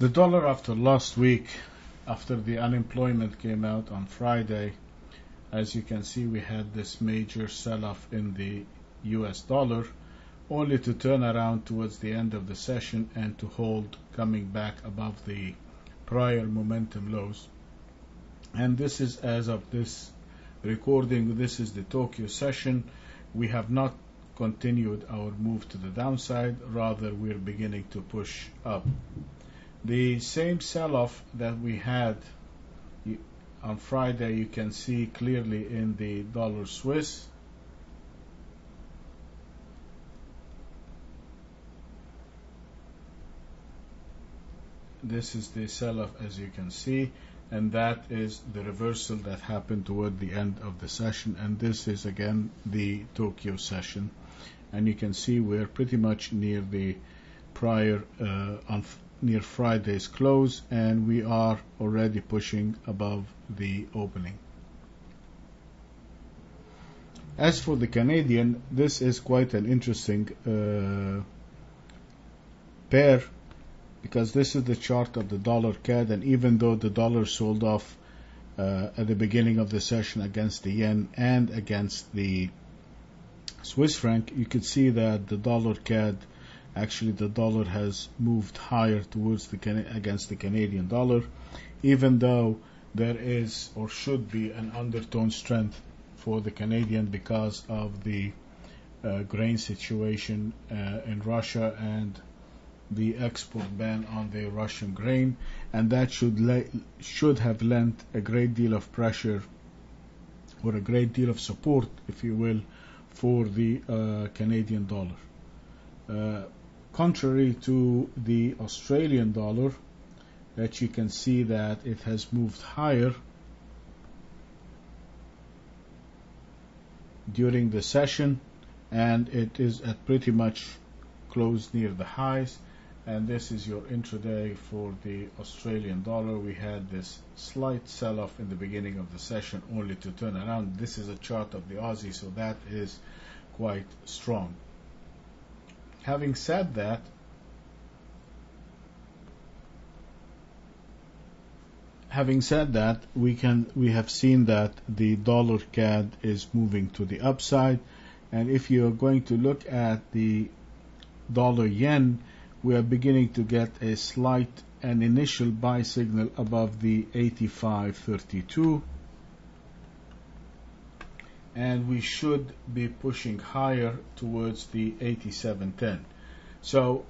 The dollar after last week, after the unemployment came out on Friday, as you can see, we had this major sell-off in the US dollar, only to turn around towards the end of the session and to hold, coming back above the prior momentum lows. And this is, as of this recording, this is the Tokyo session. We have not continued our move to the downside, rather we're beginning to push up. The same sell-off that we had on Friday, you can see clearly in the dollar Swiss. This is the sell-off, as you can see, and that is the reversal that happened toward the end of the session, and this is again the Tokyo session, and you can see we're pretty much near the prior near Friday's close, and we are already pushing above the opening. As for the Canadian, this is quite an interesting pair, because this is the chart of the dollar CAD, and even though the dollar sold off at the beginning of the session against the yen and against the Swiss franc, you could see that the dollar CAD, actually the dollar has moved higher towards against the Canadian dollar, even though there is or should be an undertone strength for the Canadian because of the grain situation in Russia and the export ban on the Russian grain, and that should have lent a great deal of pressure or a great deal of support, if you will, for the Canadian dollar. Contrary to the Australian dollar, that you can see that it has moved higher during the session, and it is at pretty much close near the highs. And this is your intraday for the Australian dollar. We had this slight sell-off in the beginning of the session, only to turn around. This is a chart of the Aussie, so that is quite strong. Having said that, we have seen that the dollar CAD is moving to the upside, and if you are going to look at the dollar yen, we are beginning to get an initial buy signal above the 85.32, and we should be pushing higher towards the 87.10. So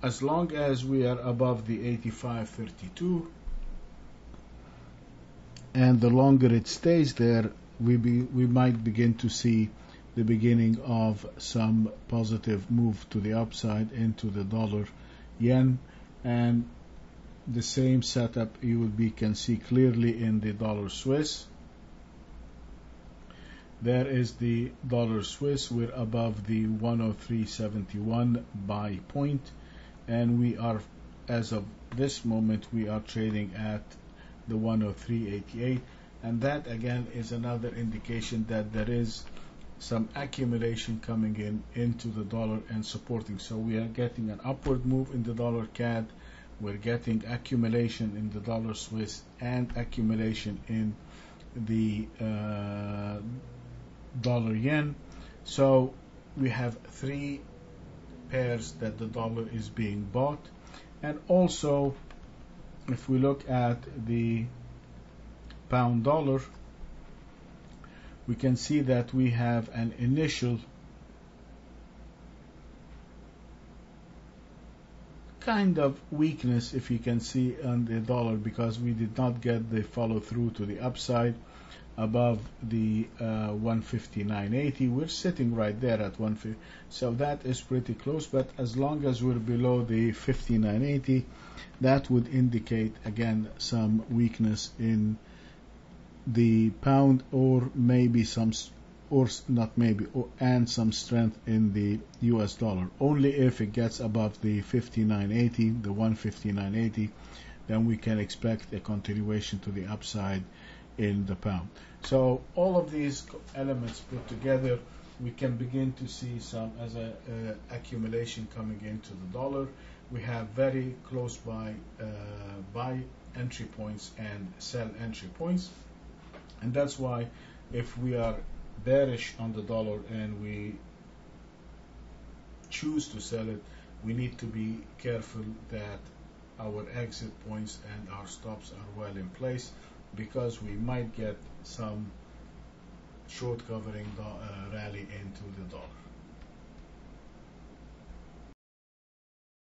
as long as we are above the 85.32, and the longer it stays there, we might begin to see the beginning of some positive move to the upside into the dollar yen, and the same setup you can see clearly in the dollar Swiss. There is the dollar Swiss. We're above the 103.71 buy point, and we are, as of this moment, we are trading at the 103.88, and that again is another indication that there is some accumulation coming into the dollar and supporting. So we are getting an upward move in the dollar CAD, we're getting accumulation in the dollar Swiss, and accumulation in the dollar yen. So we have three pairs that the dollar is being bought. And also, if we look at the pound dollar, we can see that we have an initial kind of weakness, if you can see, on the dollar, because we did not get the follow through to the upside above the 159.80. We're sitting right there at 150, so that is pretty close. But as long as we're below the 59.80, that would indicate again some weakness in the pound, or maybe some, or not maybe, and some strength in the US dollar. Only if it gets above the 59.80, the 159.80, then we can expect a continuation to the upside in the pound. So all of these elements put together we can begin to see some as a accumulation coming into the dollar. We have very close by buy entry points and sell entry points, and that's why if we are bearish on the dollar and we choose to sell it, we need to be careful that our exit points and our stops are well in place, because we might get some short covering rally into the dollar.